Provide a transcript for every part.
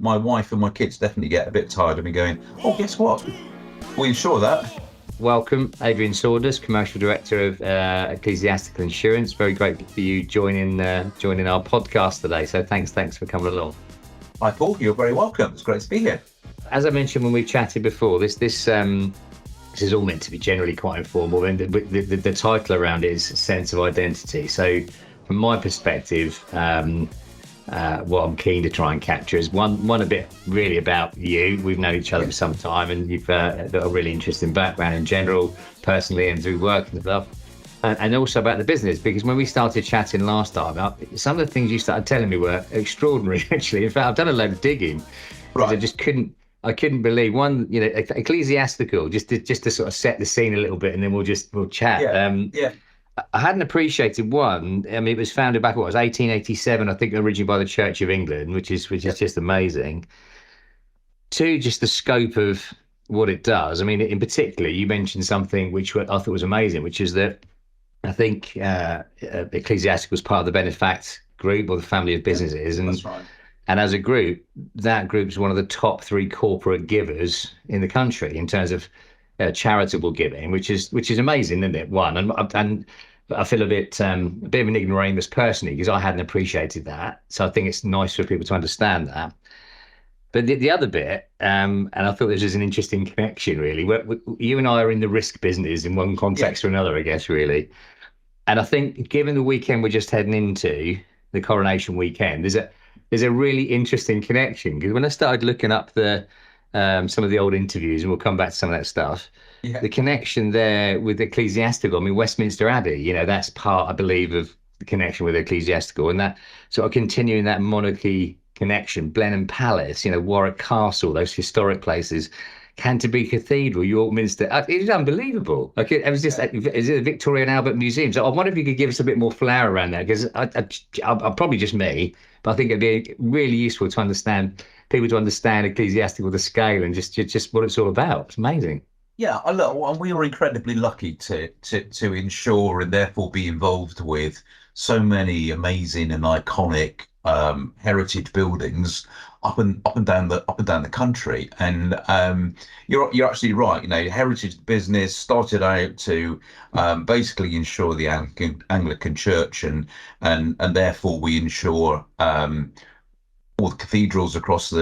my wife and my kids definitely get a bit tired of me going, oh, guess what? We insure that. Welcome, Adrian Saunders, Commercial Director of Ecclesiastical Insurance. Very grateful for you joining our podcast today. So thanks for coming along. I thought you're very welcome. It's great to be here. As I mentioned when we've chatted before, this is all meant to be generally quite informal, and the title around it is Sense of Identity. So from my perspective, what I'm keen to try and capture is one a bit really about you. We've known each other for some time, and you've got a really interesting background in general, personally and through work and stuff, and also about the business. Because when we started chatting last time, some of the things you started telling me were extraordinary. Actually, in fact, I've done a load of digging because I just couldn't believe one. Ecclesiastical, just to sort of set the scene a little bit, and then we'll chat. Yeah. I hadn't appreciated one. I mean, it was founded back, 1887, I think, originally by the Church of England, which is just amazing. Two, just the scope of what it does. I mean, in particular, you mentioned something which I thought was amazing, which is that I think Ecclesiastical was part of the Benefact group, or the family of businesses, and that's right. And as a group, that group's one of the top 3 corporate givers in the country in terms of charitable giving, which is amazing, isn't it? One, and I feel a bit of an ignoramus personally, because I hadn't appreciated that. So I think it's nice for people to understand that. But the other bit, and I thought this was an interesting connection, really. You and I are in the risk business in one context or another, I guess, really. And I think, given the weekend we're just heading into, the coronation weekend, there's a really interesting connection. Because when I started looking up some of the old interviews, and we'll come back to some of that stuff, the connection there with Ecclesiastical, I mean, Westminster Abbey, that's part, I believe, of the connection with Ecclesiastical, and that sort of continuing that monarchy connection, Blenheim Palace, Warwick Castle, those historic places, Canterbury Cathedral, York Minster. It was unbelievable. Like it was just, is it the Victoria and Albert Museum? So I wonder if you could give us a bit more flair around that, because I'm probably just me, but I think it'd be really useful to understand Ecclesiastical, the scale, and just what it's all about. It's amazing. Yeah, look, we were incredibly lucky to insure and therefore be involved with so many amazing and iconic heritage buildings up and down the country. And you're absolutely right. Heritage business started out to basically insure the Anglican Church, and therefore we insure all the cathedrals across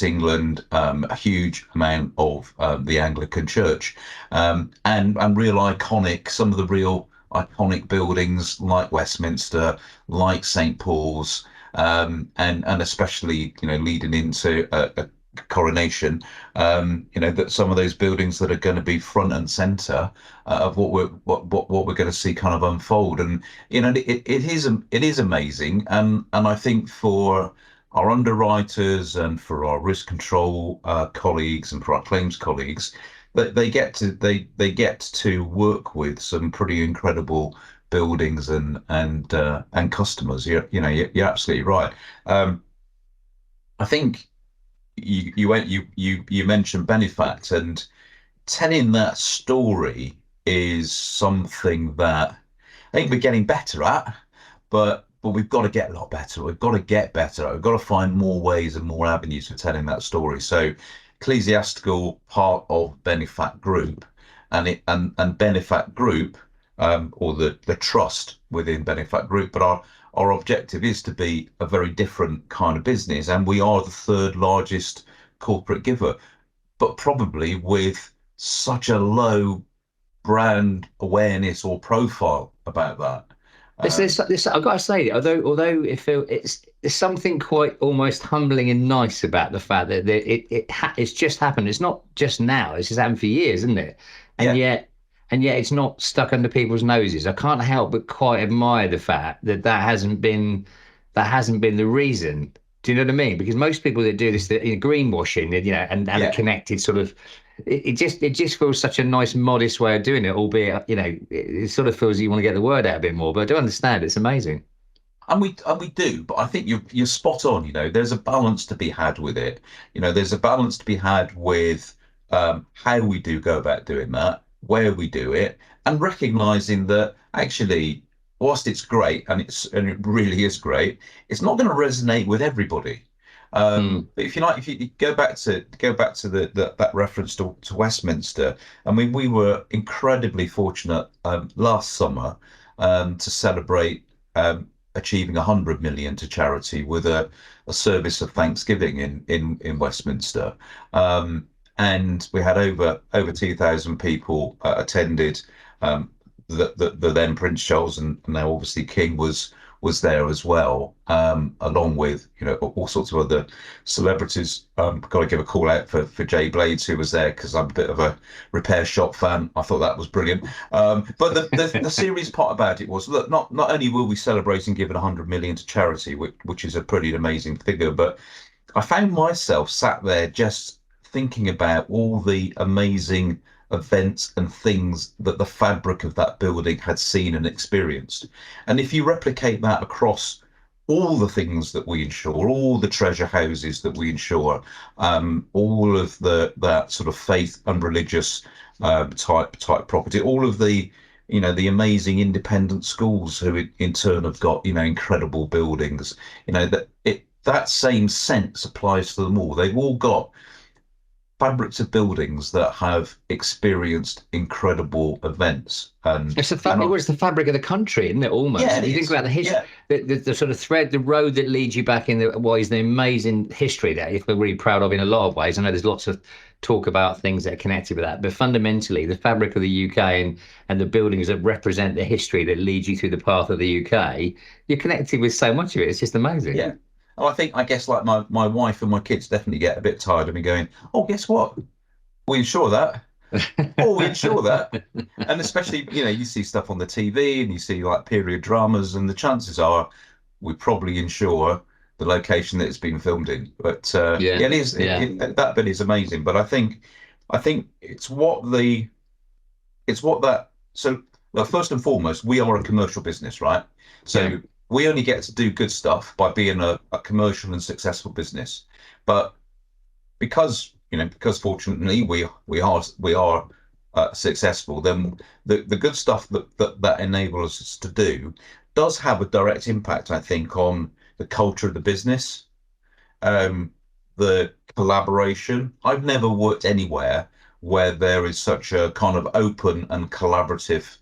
England, a huge amount of the Anglican Church, and some of the real iconic buildings like Westminster, like St. Paul's, and especially leading into a coronation, that some of those buildings that are going to be front and center of what we're going to see kind of unfold. And it is amazing, and I think for our underwriters and for our risk control colleagues and for our claims colleagues, that they get to work with some pretty incredible buildings and customers. You're absolutely right. I think you mentioned Benefact, and telling that story is something that I think we're getting better at, but we've got to get a lot better. We've got to get better. We've got to find more ways and more avenues for telling that story. So Ecclesiastical, part of Benefact Group, and Benefact Group, or the trust within Benefact Group, but our objective is to be a very different kind of business, and we are the 3rd largest corporate giver, but probably with such a low brand awareness or profile about that. I've got to say, although there's something quite almost humbling and nice about the fact that it's just happened. It's not just now. It's just happened for years, isn't it? And yet it's not stuck under people's noses. I can't help but quite admire the fact that hasn't been the reason. Do you know what I mean? Because most people that do this, greenwashing, and are connected, sort of, it just feels such a nice, modest way of doing it. Albeit, it sort of feels you want to get the word out a bit more. But I do understand it's amazing. And we do, but I think you're spot on. There's a balance to be had with it. There's a balance to be had with how we do go about doing that, where we do it, and recognizing that actually, whilst it's great and it really is great, it's not going to resonate with everybody. Mm. But if you like, if you go back to that reference to Westminster, I mean, we were incredibly fortunate last summer to celebrate achieving 100 million to charity with a service of Thanksgiving in Westminster. And we had over 2,000 people attended. The then Prince Charles and now obviously King was there as well, along with all sorts of other celebrities. Got to give a call out for Jay Blades, who was there, because I'm a bit of a repair shop fan. I thought that was brilliant. But the serious part about it was, look, not only will we celebrate and give 100 million to charity, which is a pretty amazing figure, but I found myself sat there just thinking about all the amazing events and things that the fabric of that building had seen and experienced. And if you replicate that across all the things that we insure, all the treasure houses that we insure, all of that sort of faith and religious type property, all of the amazing independent schools who in turn have got incredible buildings, that same sense applies to them all. They've all got fabrics of buildings that have experienced incredible events. It was the fabric of the country, isn't it? Almost. Yeah, you think about the history, the sort of thread, the road that leads you back in the ways, the amazing history that we're really proud of in a lot of ways. I know there's lots of talk about things that are connected with that, but fundamentally, the fabric of the UK and the buildings that represent the history that leads you through the path of the UK, you're connected with so much of it. It's just amazing. Yeah. And I guess like my wife and my kids definitely get a bit tired of me going, oh, guess what? We insure that. Oh, we insure that. And especially, you see stuff on the TV and you see like period dramas, and the chances are we probably insure the location that it's been filmed in. But it is that bit is amazing. But I think so well, first and foremost, we are a commercial business, right? So we only get to do good stuff by being a commercial and successful business. But because fortunately we are successful, then the good stuff that enables us to do does have a direct impact, I think, on the culture of the business, the collaboration. I've never worked anywhere where there is such a kind of open and collaborative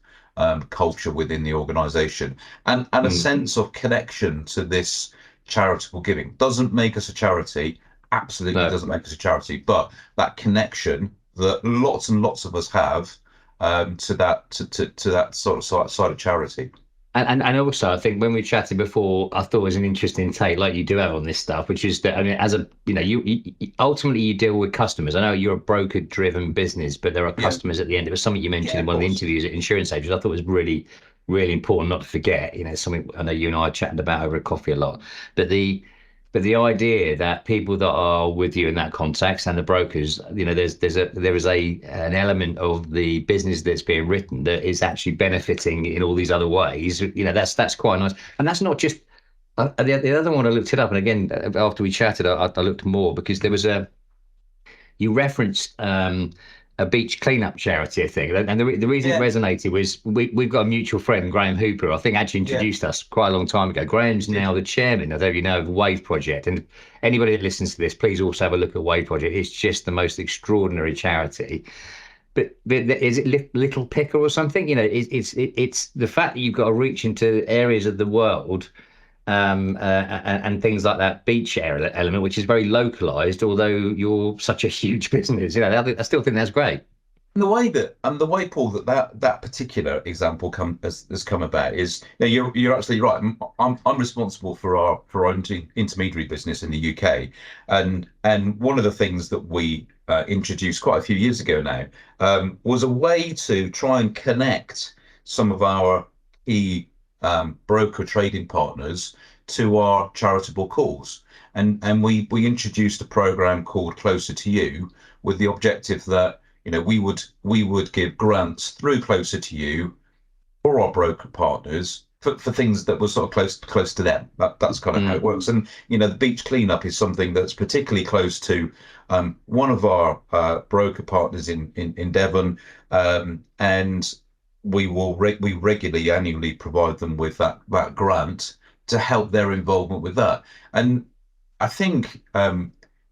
culture within the organization, and a sense of connection to this charitable giving. Doesn't make us a charity, absolutely doesn't make us a charity, but that connection that lots and lots of us have to that sort of side of charity. And also, I think when we chatted before, I thought it was an interesting take, like you do have on this stuff, which is that, I mean, as a, you ultimately you deal with customers. I know you're a broker-driven business, but there are customers at the end. It was something you mentioned in one of the interviews at insurance agents. I thought was really, really important not to forget. Something I know you and I chatted about over a coffee a lot. But the idea that people that are with you in that context and the brokers, there is an element of the business that's being written that is actually benefiting in all these other ways. That's quite nice. And that's not just the other one. I looked it up, and again, after we chatted, I looked more, because there was you referenced a beach cleanup charity, I think. And the reason it resonated was we've got a mutual friend, Graham Hooper, I think actually introduced us quite a long time ago. Graham's now the chairman, I don't know if you know, of the Wave Project. And anybody that listens to this, please also have a look at Wave Project. It's just the most extraordinary charity. But is it Little Picker or something? It's the fact that you've got to reach into areas of the world and things like that beach area element, which is very localized, although you're such a huge business. I still think that's great. And the way, Paul, that particular example has come about is, you're absolutely right. I'm responsible for our intermediary business in the UK, and one of the things that we introduced quite a few years ago now was a way to try and connect some of our key broker trading partners to our charitable cause, and we introduced a program called Closer to You, with the objective that we would give grants through Closer to You for our broker partners for things that were sort of close to them. That's kind of how it works. And the beach cleanup is something that's particularly close to one of our broker partners in Devon, and we regularly annually provide them with that grant to help their involvement with that. And I think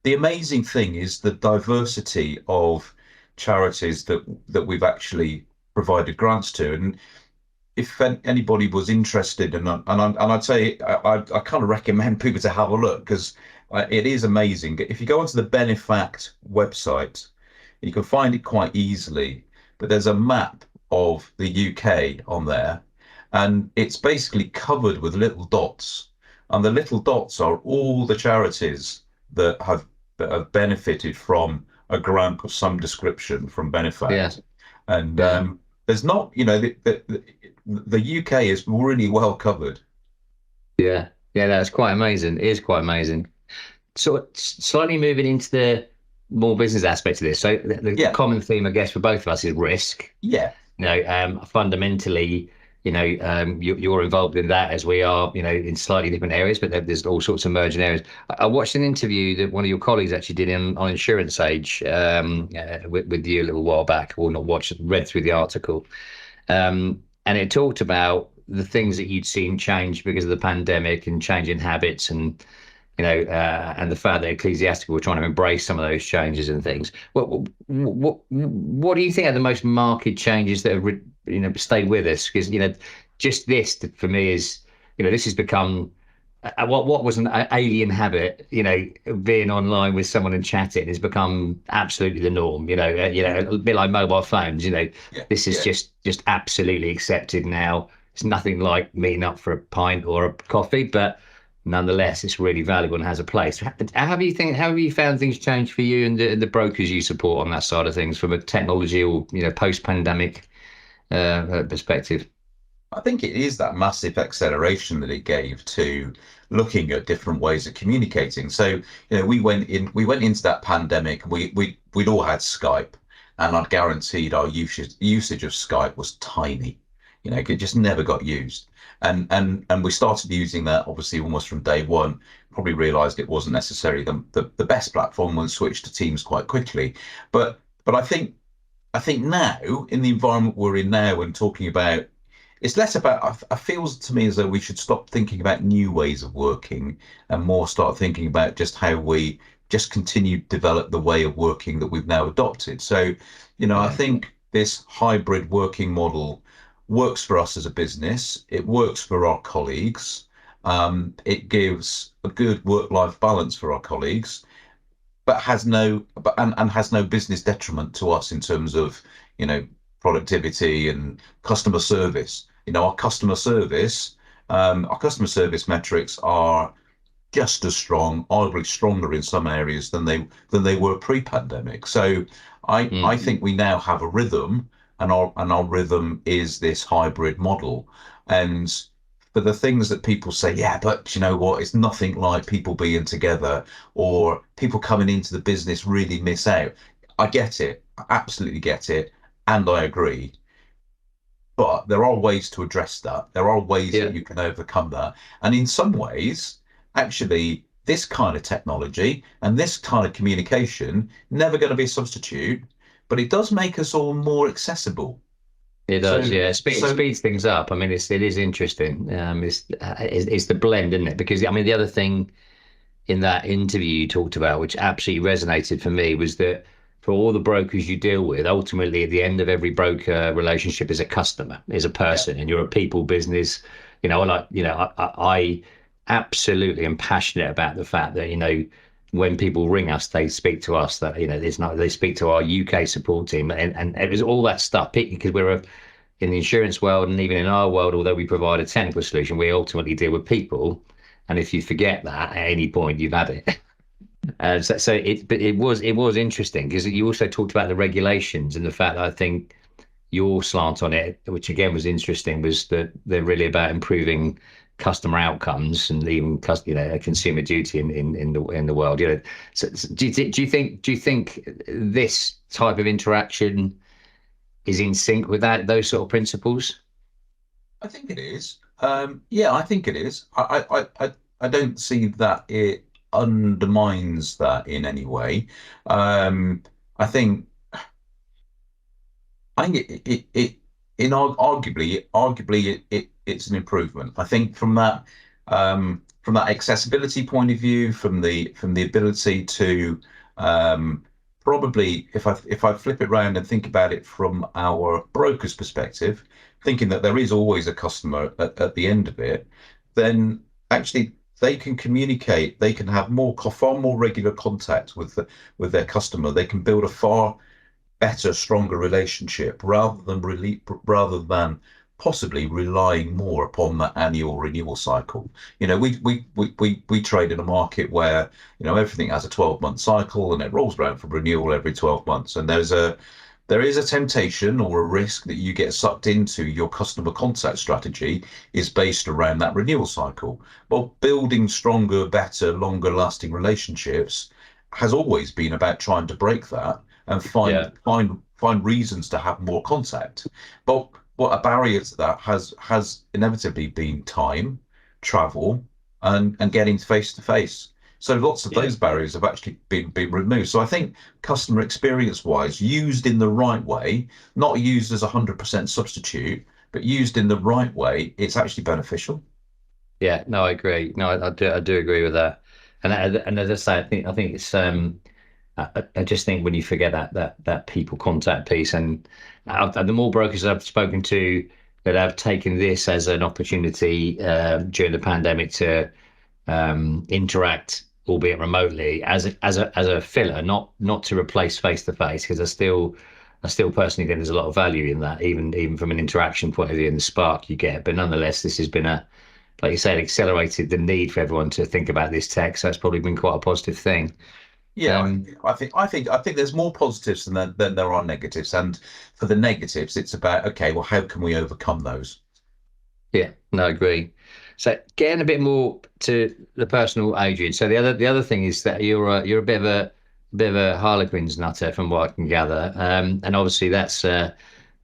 the amazing thing is the diversity of charities that we've actually provided grants to. And if anybody was interested, and I'd say I kind of recommend people to have a look because it is amazing. If you go onto the Benefact website, you can find it quite easily. But there's a map of the UK on there, and it's basically covered with little dots. And the little dots are all the charities that have benefited from a grant of some description from Yeah, Benefact. And yeah, there's not, the UK is really well covered. yeah, yeah. That's quite amazing. It is quite amazing. So slightly moving into the more business aspect of this. So the Yeah, common theme, I guess, for both of us is risk. yeah, Fundamentally, you're involved in that as we are, in slightly different areas, but there's all sorts of merging areas. I watched an interview that one of your colleagues actually did on Insurance Age with you a little while back, or not watched, read through the article. And it talked about the things that you'd seen change because of the pandemic and changing habits and the fact that Ecclesiastical were trying to embrace some of those changes and things. What do you think are the most marked changes that have stayed with us? Because just this for me is this has become what was an alien habit, being online with someone and chatting has become absolutely the norm. A bit like mobile phones. yeah, This is yeah. just absolutely accepted now. It's nothing like meeting up for a pint or a coffee, but nonetheless, it's really valuable and has a place. How have you found things change for you and the brokers you support on that side of things from a technology or post-pandemic perspective? I think it is that massive acceleration that it gave to looking at different ways of communicating. So, we went into that pandemic, we'd all had Skype, and I'd guaranteed our usage of Skype was tiny. It just never got used. And we started using that obviously almost from day one, probably realized it wasn't necessarily the best platform and switched to Teams quite quickly. But I think now in the environment we're in now and talking about it's less about it feels to me as though we should stop thinking about new ways of working and more start thinking about just how we just continue to develop the way of working that we've now adopted. So, I Yeah, think this hybrid working model works for us as a business. It works for our colleagues. It gives a good work-life balance for our colleagues, but has no business detriment to us in terms of you know productivity and customer service. Our customer service metrics are just as strong, arguably stronger in some areas than they were pre-pandemic. So I mm, think we now have a rhythm, and our rhythm is this hybrid model. And for the things that people say, yeah, but you know what, it's nothing like people being together or people coming into the business really miss out. I get it, I absolutely get it, and I agree. But there are ways to address that. There are ways that yeah. you can overcome that. And in some ways, actually, this kind of technology and this kind of communication never going to be a substitute, but it does make us all more accessible. It does, So, yeah. It so speeds things up. I mean, it is interesting. It's the blend, isn't it? Because I mean, the other thing in that interview you talked about, which absolutely resonated for me, was that for all the brokers you deal with, ultimately at the end of every broker relationship is a customer, is a yeah, person, and you're a people business. I absolutely am passionate about the fact that when people ring us, they speak to us. That there's not they speak to our UK support team, and it was all that stuff because in the insurance world and even in our world, although we provide a technical solution, we ultimately deal with people. And if you forget that at any point, you've had it. But it was interesting because you also talked about the regulations and the fact that I think your slant on it, which again was interesting, was that they're really about improving customer outcomes and even consumer duty in the world. So do you think this type of interaction is in sync with those sort of principles? I think it is. Yeah, I think it is. I don't see that it undermines that in any way. Um, I think I think arguably it's an improvement. I think from that that accessibility point of view, from the ability to probably, if I flip it around and think about it from our broker's perspective, thinking that there is always a customer at the end of it, then actually they can communicate, they can have far more regular contact with their customer. They can build a far better, stronger relationship rather than possibly relying more upon that annual renewal cycle. We trade in a market where everything has a 12-month cycle and it rolls around for renewal every 12 months. And there is a temptation or a risk that you get sucked into your customer contact strategy is based around that renewal cycle. Well, building stronger, better, longer lasting relationships has always been about trying to break that and find reasons to have more contact. But what a barrier to that has inevitably been time, travel, and getting face to face. So lots of those barriers have actually been removed. So I think customer experience wise, used in the right way, not used as 100% substitute, but used in the right way, it's actually beneficial. Yeah, no, I agree. No, I do agree with that. And as I say, I think it's I just think when you forget that people contact piece, and the more brokers I've spoken to that have taken this as an opportunity during the pandemic to interact, albeit remotely, as a filler, not to replace face to face, because I still personally think there's a lot of value in that, even from an interaction point of view and the spark you get. But nonetheless, this has been like you said, accelerated the need for everyone to think about this tech. So it's probably been quite a positive thing. Yeah, I think there's more positives than there are negatives. And for the negatives, it's about, okay, well, how can we overcome those? Yeah, no, I agree. So getting a bit more to the personal, Adrian. So the other thing is that you're a bit of a Harlequins nutter, from what I can gather. And obviously that's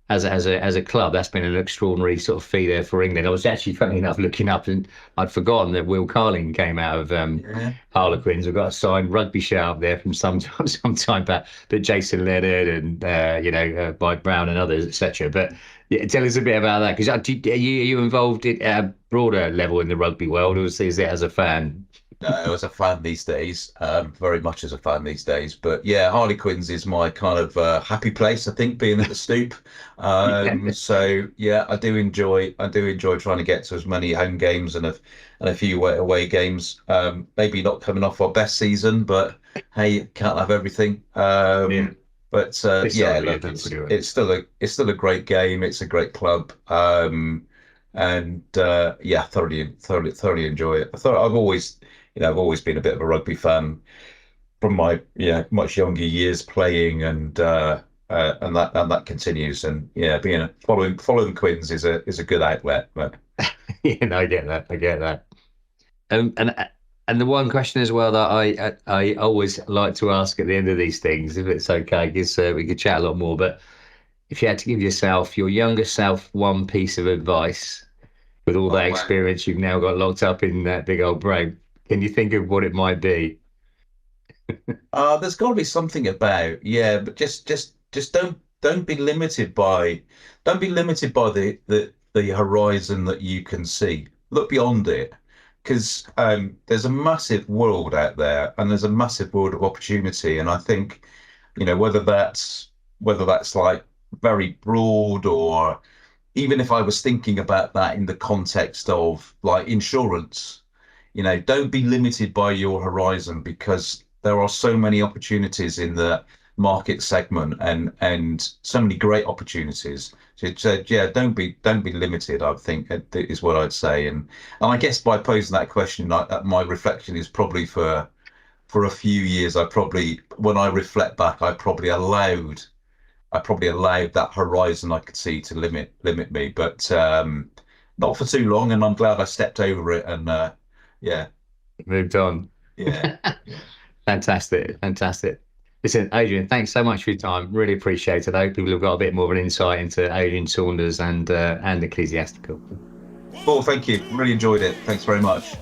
as a club, that's been an extraordinary sort of feat there for England. I was actually, funny enough, looking up, and I'd forgotten that Will Carling came out of Yeah. Harlequins. We've got a signed rugby shirt up there from some time back, but Jason Leonard and Mike Brown and others, etc. But yeah, tell us a bit about that, because are you involved at a broader level in the rugby world, or is it as a fan? No, as a fan these days, very much as a fan these days. But yeah, Harlequins is my kind of happy place, I think, being at the Stoop. Yeah. So yeah, I do enjoy trying to get to as many home games and a few away games. Maybe not coming off our best season, but hey, can't have everything. Yeah. But yeah, Historically, look, done pretty well. it's still a great game. It's a great club. And yeah, thoroughly enjoy it. I've always been a bit of a rugby fan from my much younger years playing, and that continues. And yeah, following Quins is a good outlet. But Yeah, no, I get that. I get that. Um, and and the one question as well that I always like to ask at the end of these things, if it's okay, because we could chat a lot more. But if you had to give your younger self, one piece of advice with all oh that wow. experience you've now got locked up in that big old brain, can you think of what it might be? There's got to be something about, yeah, but just don't be limited by the horizon that you can see. Look beyond it, because there's a massive world out there, and there's a massive world of opportunity. And I think, whether that's like very broad, or even if I was thinking about that in the context of like insurance, don't be limited by your horizon, because there are so many opportunities in the market segment, and so many great opportunities. So yeah, don't be limited, I think, is what I'd say. And I guess by posing that question, my reflection is probably for a few years, when I reflect back, I probably allowed that horizon I could see to limit me, but not for too long. And I'm glad I stepped over it. And yeah, Moved on. yeah, yeah. Fantastic, fantastic. Listen, Adrian, thanks so much for your time. Really appreciate it. I hope people have got a bit more of an insight into Adrian Saunders and Ecclesiastical. Well, thank you. Really enjoyed it. Thanks very much.